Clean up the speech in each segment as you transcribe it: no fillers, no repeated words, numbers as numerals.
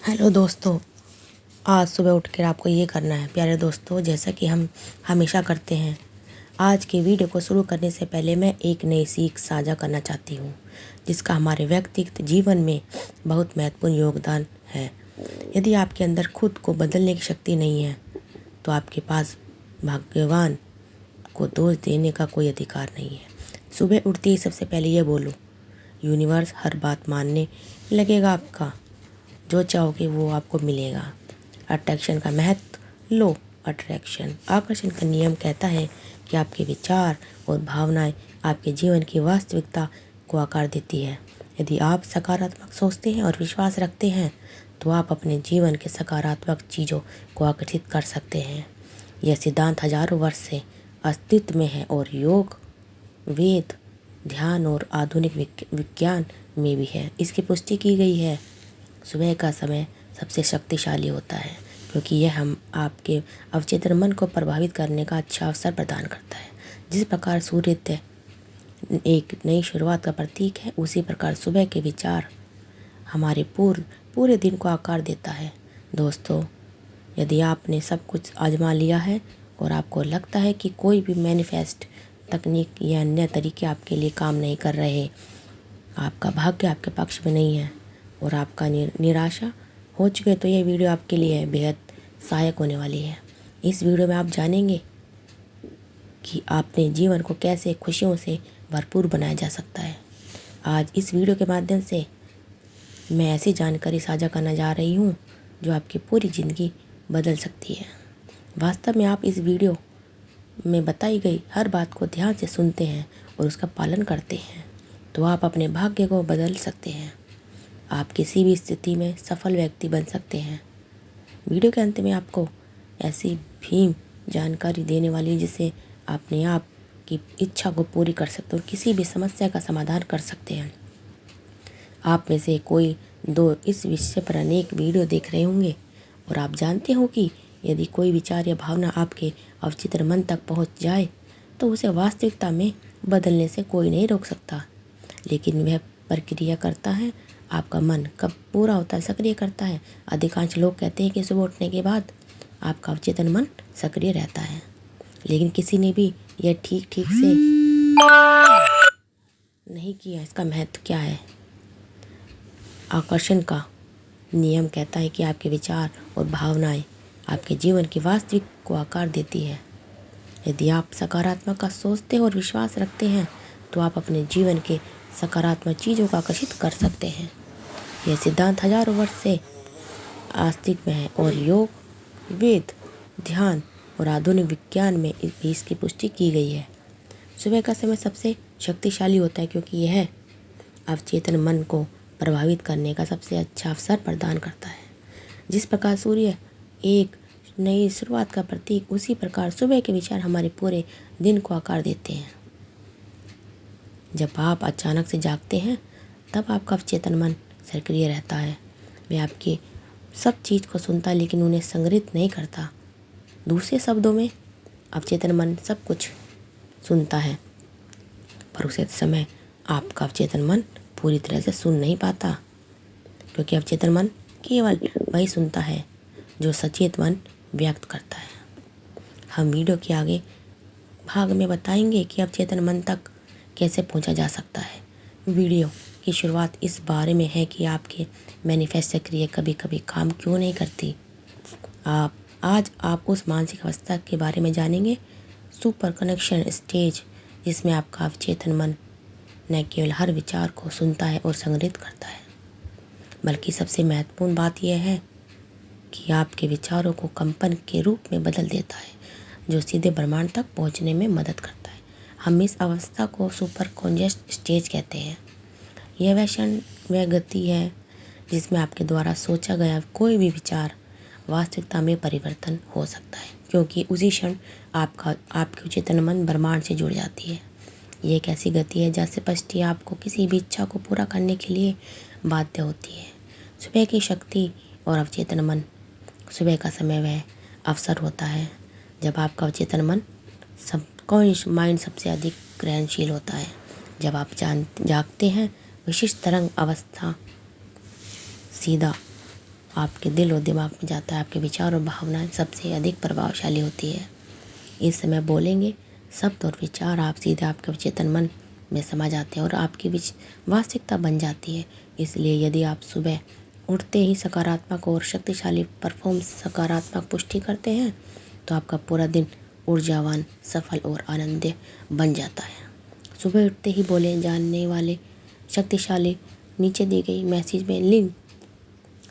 Hello दोस्तों, आज सुबह उठकर आपको ये करना है प्यारे दोस्तों, जैसा कि हम हमेशा करते हैं। आज के वीडियो को शुरू करने से पहले मैं एक नई सीख साझा करना चाहती हूँ, जिसका हमारे व्यक्तिगत जीवन में बहुत महत्वपूर्ण योगदान है। यदि आपके अंदर खुद को बदलने की शक्ति नहीं है, तो आपके पास भाग्यवान को दोष देने का कोई अधिकार नहीं है। सुबह उठते ही सबसे पहले ये बोलो, यूनिवर्स हर बात मानने लगेगा आपका। जो चाहोगे वो आपको मिलेगा। अट्रैक्शन का महत्व लो अट्रैक्शन। आकर्षण का नियम कहता है कि आपके विचार और भावनाएं आपके जीवन की वास्तविकता को आकार देती है। यदि आप सकारात्मक सोचते हैं और विश्वास रखते हैं, तो आप अपने जीवन के सकारात्मक चीज़ों को आकर्षित कर सकते हैं। यह सिद्धांत हजारों वर्ष से अस्तित्व में है और योग, वेद, ध्यान और आधुनिक विज्ञान में भी है। इसकी पुष्टि की गई है। सुबह का समय सबसे शक्तिशाली होता है, क्योंकि यह हम आपके अवचेतन मन को प्रभावित करने का अच्छा अवसर प्रदान करता है। जिस प्रकार सूर्योदय एक नई शुरुआत का प्रतीक है, उसी प्रकार सुबह के विचार हमारे पूरे दिन को आकार देता है। दोस्तों, यदि आपने सब कुछ आजमा लिया है और आपको लगता है कि कोई भी मैनिफेस्ट तकनीक या अन्य तरीके आपके लिए काम नहीं कर रहे, आपका भाग्य आपके पक्ष में नहीं है और आपका निराशा हो चुके, तो ये वीडियो आपके लिए बेहद सहायक होने वाली है। इस वीडियो में आप जानेंगे कि अपने जीवन को कैसे खुशियों से भरपूर बनाया जा सकता है। आज इस वीडियो के माध्यम से मैं ऐसी जानकारी साझा करना जा रही हूँ जो आपकी पूरी ज़िंदगी बदल सकती है। वास्तव में आप इस वीडियो में बताई गई हर बात को ध्यान से सुनते हैं और उसका पालन करते हैं, तो आप अपने भाग्य को बदल सकते हैं। आप किसी भी स्थिति में सफल व्यक्ति बन सकते हैं। वीडियो के अंत में आपको ऐसी भी जानकारी देने वाली जिससे अपने आप की इच्छा को पूरी कर सकते हैं और किसी भी समस्या का समाधान कर सकते हैं। आप में से कोई दो इस विषय पर अनेक वीडियो देख रहे होंगे और आप जानते हो कि यदि कोई विचार या भावना आपके अवचेतन मन तक पहुंच जाए, तो उसे वास्तविकता में बदलने से कोई नहीं रोक सकता। लेकिन वह प्रक्रिया करता है। आपका मन कब पूरा होता है, सक्रिय करता है। अधिकांश लोग कहते हैं कि सुबह उठने के बाद आपका अवचेतन मन सक्रिय रहता है, लेकिन किसी ने भी यह ठीक से नहीं किया। इसका महत्व क्या है? आकर्षण का नियम कहता है कि आपके विचार और भावनाएं आपके जीवन की वास्तविक को आकार देती है। यदि आप सकारात्मक का सोचते और विश्वास रखते हैं, तो आप अपने जीवन के सकारात्मक चीज़ों को आकर्षित कर सकते हैं। यह सिद्धांत हजारों वर्ष से अस्तित्व में है और योग, वेद, ध्यान और आधुनिक विज्ञान में भी इसकी पुष्टि की गई है। सुबह का समय सबसे शक्तिशाली होता है, क्योंकि यह अवचेतन मन को प्रभावित करने का सबसे अच्छा अवसर प्रदान करता है। जिस प्रकार सूर्य एक नई शुरुआत का प्रतीक, उसी प्रकार सुबह के विचार हमारे पूरे दिन को आकार देते हैं। जब आप अचानक से जागते हैं, तब आपका अवचेतन मन सक्रिय रहता है। वह आपकी सब चीज़ को सुनता है, लेकिन उन्हें संग्रहित नहीं करता। दूसरे शब्दों में, अवचेतन मन सब कुछ सुनता है, पर उस समय आपका अवचेतन मन पूरी तरह से सुन नहीं पाता, क्योंकि अवचेतन मन केवल वही सुनता है जो सचेत मन व्यक्त करता है। हम वीडियो के आगे भाग में बताएंगे कि अवचेतन मन तक कैसे पहुंचा जा सकता है। वीडियो की शुरुआत इस बारे में है कि आपके मैनिफेस्ट क्रिया कभी कभी काम क्यों नहीं करती। आज आप उस मानसिक अवस्था के बारे में जानेंगे, सुपर कनेक्शन स्टेज, जिसमें आपका अवचेतन मन न केवल हर विचार को सुनता है और संग्रहित करता है, बल्कि सबसे महत्वपूर्ण बात यह है कि आपके विचारों को कंपन के रूप में बदल देता है, जो सीधे ब्रह्मांड तक पहुंचने में मदद करता है। हम इस अवस्था को सुपर कॉन्शियस स्टेज कहते हैं। यह वह गति है जिसमें आपके द्वारा सोचा गया कोई भी विचार वास्तविकता में परिवर्तन हो सकता है, क्योंकि उसी क्षण आपकी चेतन मन ब्रह्मांड से जुड़ जाती है। ये एक ऐसी गति है जैसे पष्टी आपको किसी भी इच्छा को पूरा करने के लिए बाध्य होती है। सुबह की शक्ति और अवचेतन मन। सुबह का समय वह अवसर होता है जब आपका अवचेतन मन सबकॉन्शियस माइंड सबसे अधिक ग्रहणशील होता है। जब आप जागते हैं, विशिष्ट तरंग अवस्था सीधा आपके दिल और दिमाग में जाता है। आपके विचार और भावनाएं सबसे अधिक प्रभावशाली होती है। इस समय बोलेंगे शब्द और विचार आप सीधे आपके चेतन मन में समा जाते हैं और आपकी वास्तविकता बन जाती है। इसलिए यदि आप सुबह उठते ही सकारात्मक और शक्तिशाली सकारात्मक पुष्टि करते हैं तो आपका पूरा दिन ऊर्जावान, सफल और आनंद बन जाता है। सुबह उठते ही बोले जानने वाले शक्तिशाली नीचे दी गई मैसेज में लिंक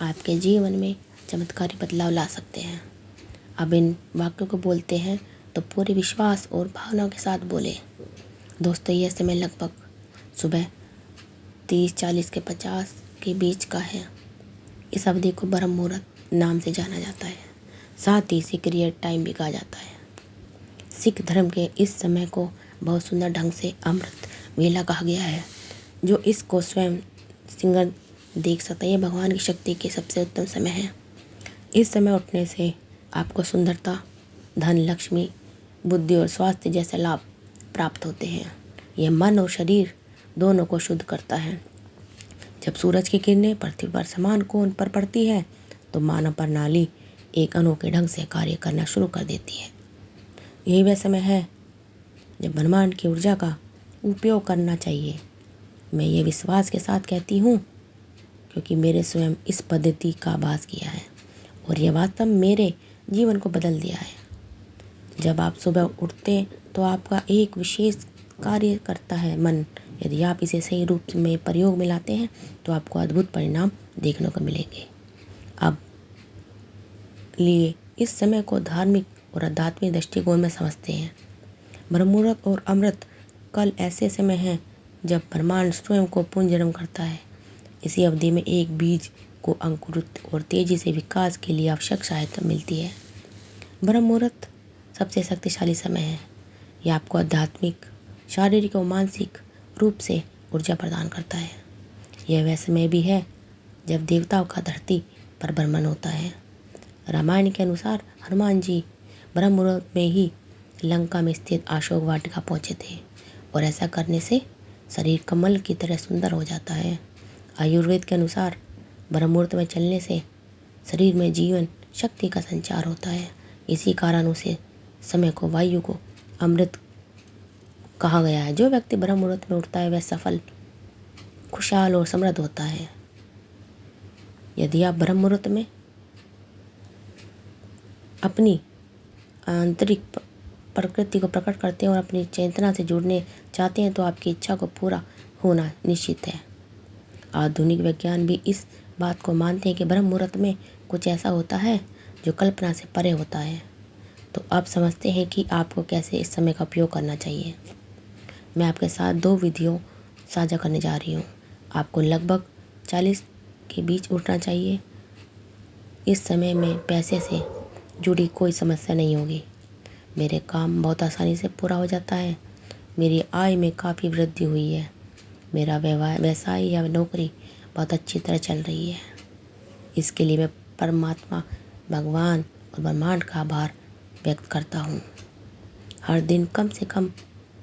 आपके जीवन में चमत्कारी बदलाव ला सकते हैं। अब इन वाक्यों को बोलते हैं तो पूरे विश्वास और भावनाओं के साथ बोले। दोस्तों, यह समय लगभग सुबह 30:40 के 50 के बीच का है। इस अवधि को ब्रह्म मुहूर्त नाम से जाना जाता है, साथ ही सीक्रेट टाइम भी कहा जाता है। सिख धर्म के इस समय को बहुत सुंदर ढंग से अमृत वेला कहा गया है। जो इसको स्वयं सिंगर देख सकता है, यह भगवान की शक्ति के सबसे उत्तम समय है। इस समय उठने से आपको सुंदरता, धन, लक्ष्मी, बुद्धि और स्वास्थ्य जैसे लाभ प्राप्त होते हैं। यह मन और शरीर दोनों को शुद्ध करता है। जब सूरज की किरणें पृथ्वी पर समान कोण पर पड़ती है तो मानव प्रणाली एक अनोखे ढंग से कार्य करना शुरू कर देती है। यही वह समय है जब ब्रह्मांड की ऊर्जा का उपयोग करना चाहिए। मैं ये विश्वास के साथ कहती हूँ क्योंकि मेरे स्वयं इस पद्धति का आभास किया है और यह वास्तव मेरे जीवन को बदल दिया है। जब आप सुबह उठते तो आपका एक विशेष कार्य करता है मन। यदि आप इसे सही रूप में प्रयोग में लाते हैं तो आपको अद्भुत परिणाम देखने को मिलेंगे। अब लिए इस समय को धार्मिक और आध्यात्मिक दृष्टिकोण में समझते हैं। ब्रह्म मुहूर्त और अमृत कल ऐसे समय हैं जब ब्रह्मांड स्वयं को पुनर्जन्म करता है। इसी अवधि में एक बीज को अंकुरित और तेजी से विकास के लिए आवश्यक सहायता मिलती है। ब्रह्म मुहूर्त सबसे शक्तिशाली समय है। यह आपको आध्यात्मिक, शारीरिक और मानसिक रूप से ऊर्जा प्रदान करता है। यह वह समय भी है जब देवताओं का धरती पर भ्रमण होता है। रामायण के अनुसार हनुमान जी ब्रह्म मुहूर्त में ही लंका में स्थित अशोक वाटिका पहुँचे थे और ऐसा करने से शरीर कमल की तरह सुंदर हो जाता है। आयुर्वेद के अनुसार ब्रह्म मुहूर्त में चलने से शरीर में जीवन शक्ति का संचार होता है। इसी कारण उसे समय को, वायु को अमृत कहा गया है। जो व्यक्ति ब्रह्म मुहूर्त में उठता है वह सफल, खुशहाल और समृद्ध होता है। यदि आप ब्रह्म मुहूर्त में अपनी आंतरिक प्रकृति को प्रकट करते हैं और अपनी चेतना से जुड़ने चाहते हैं तो आपकी इच्छा को पूरा होना निश्चित है। आधुनिक विज्ञान भी इस बात को मानते हैं कि ब्रह्म मुहूर्त में कुछ ऐसा होता है जो कल्पना से परे होता है। तो अब समझते हैं कि आपको कैसे इस समय का उपयोग करना चाहिए। मैं आपके साथ 2 विधियों साझा करने जा रही हूँ। आपको लगभग 40 के बीच उठना चाहिए। इस समय में पैसे से जुड़ी कोई समस्या नहीं होगी। मेरे काम बहुत आसानी से पूरा हो जाता है। मेरी आय में काफ़ी वृद्धि हुई है। मेरा व्यवसाय या नौकरी बहुत अच्छी तरह चल रही है। इसके लिए मैं परमात्मा, भगवान और ब्रह्मांड का आभार व्यक्त करता हूँ। हर दिन कम से कम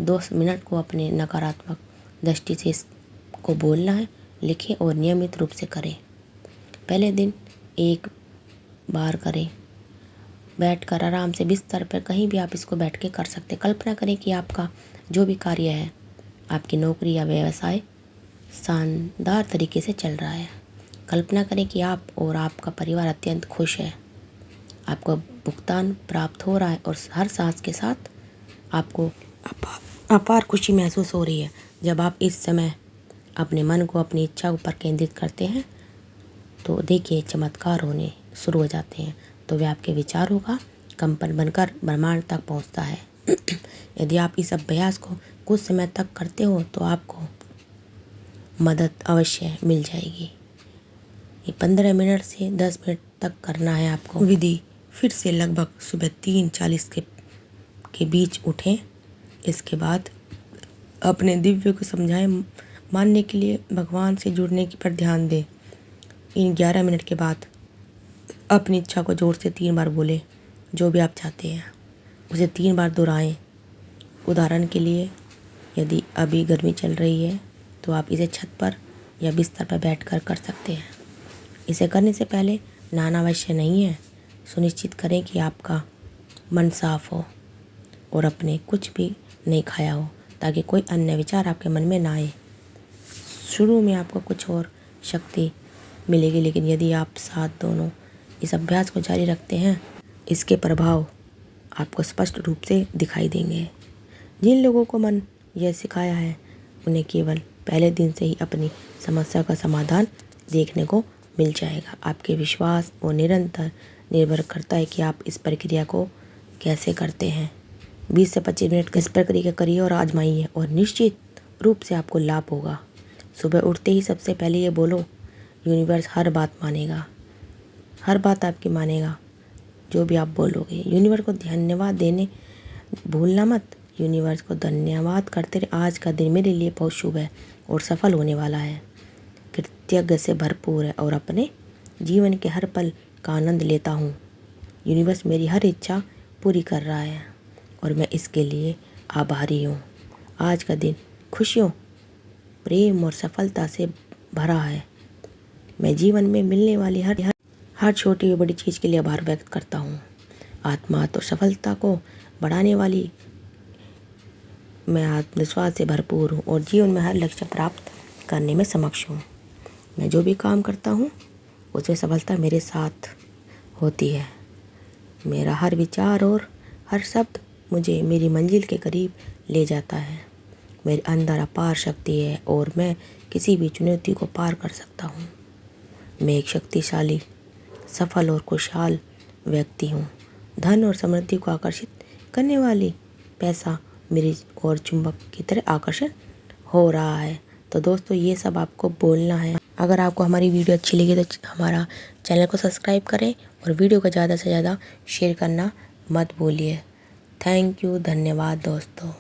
2 मिनट को अपने नकारात्मक दृष्टि से इसको बोलना है, लिखें और नियमित रूप से करें। पहले दिन 1 बार करें। बैठकर आराम से बिस्तर पर कहीं भी आप इसको बैठ के कर सकते हैं। कल्पना करें कि आपका जो भी कार्य है, आपकी नौकरी या व्यवसाय शानदार तरीके से चल रहा है। कल्पना करें कि आप और आपका परिवार अत्यंत खुश है। आपको भुगतान प्राप्त हो रहा है और हर सांस के साथ आपको अपार खुशी महसूस हो रही है। जब आप इस समय अपने मन को अपनी इच्छा पर केंद्रित करते हैं तो देखिए चमत्कार होने शुरू हो जाते हैं। तो वे आपके विचारों का कंपन बनकर ब्रह्मांड तक पहुंचता है। यदि आप इस अभ्यास को कुछ समय तक करते हो तो आपको मदद अवश्य मिल जाएगी। ये 15 मिनट से 10 मिनट तक करना है आपको। विधि फिर से लगभग सुबह 3:40 के बीच उठें। इसके बाद अपने दिव्य को समझाएं, मानने के लिए भगवान से जुड़ने पर ध्यान दें। इन 11 मिनट के बाद अपनी इच्छा को जोर से 3 बार बोलें। जो भी आप चाहते हैं उसे 3 बार दोहराएं। उदाहरण के लिए यदि अभी गर्मी चल रही है तो आप इसे छत पर या बिस्तर पर बैठकर कर सकते हैं। इसे करने से पहले नहाना अवश्य नहीं है। सुनिश्चित करें कि आपका मन साफ हो और अपने कुछ भी नहीं खाया हो, ताकि कोई अन्य विचार आपके मन में ना आए। शुरू में आपको कुछ और शक्ति मिलेगी, लेकिन यदि आप साथ दोनों इस अभ्यास को जारी रखते हैं, इसके प्रभाव आपको स्पष्ट रूप से दिखाई देंगे। जिन लोगों को मन यह सिखाया है, उन्हें केवल पहले दिन से ही अपनी समस्या का समाधान देखने को मिल जाएगा। आपके विश्वास और निरंतर निर्भर करता है कि आप इस प्रक्रिया को कैसे करते हैं। 20 से 25 मिनट इस प्रक्रिया करिए और आजमाइए, और निश्चित रूप से आपको लाभ होगा। सुबह उठते ही सबसे पहले ये बोलो, यूनिवर्स हर बात मानेगा, हर बात आपकी मानेगा जो भी आप बोलोगे। यूनिवर्स को धन्यवाद देने भूलना मत। यूनिवर्स को धन्यवाद करते रहे, आज का दिन मेरे लिए बहुत शुभ है और सफल होने वाला है, कृतज्ञता से भरपूर है और अपने जीवन के हर पल का आनंद लेता हूँ। यूनिवर्स मेरी हर इच्छा पूरी कर रहा है और मैं इसके लिए आभारी हूँ। आज का दिन खुशियों, प्रेम और सफलता से भरा है। मैं जीवन में मिलने वाली हर छोटी और बड़ी चीज़ के लिए आभार व्यक्त करता हूँ। आत्मा और सफलता को बढ़ाने वाली मैं आत्मविश्वास से भरपूर हूँ और जीवन में हर लक्ष्य प्राप्त करने में सक्षम हूँ। मैं जो भी काम करता हूँ उसमें सफलता मेरे साथ होती है। मेरा हर विचार और हर शब्द मुझे मेरी मंजिल के करीब ले जाता है। मेरे अंदर अपार शक्ति है और मैं किसी भी चुनौती को पार कर सकता हूँ। मैं एक शक्तिशाली, सफल और खुशहाल व्यक्ति हूँ। धन और समृद्धि को आकर्षित करने वाली पैसा मेरी और चुंबक की तरह आकर्षण हो रहा है। तो दोस्तों, ये सब आपको बोलना है। अगर आपको हमारी वीडियो अच्छी लगी तो हमारा चैनल को सब्सक्राइब करें और वीडियो को ज़्यादा से ज़्यादा शेयर करना मत भूलिए। थैंक यू, धन्यवाद दोस्तों।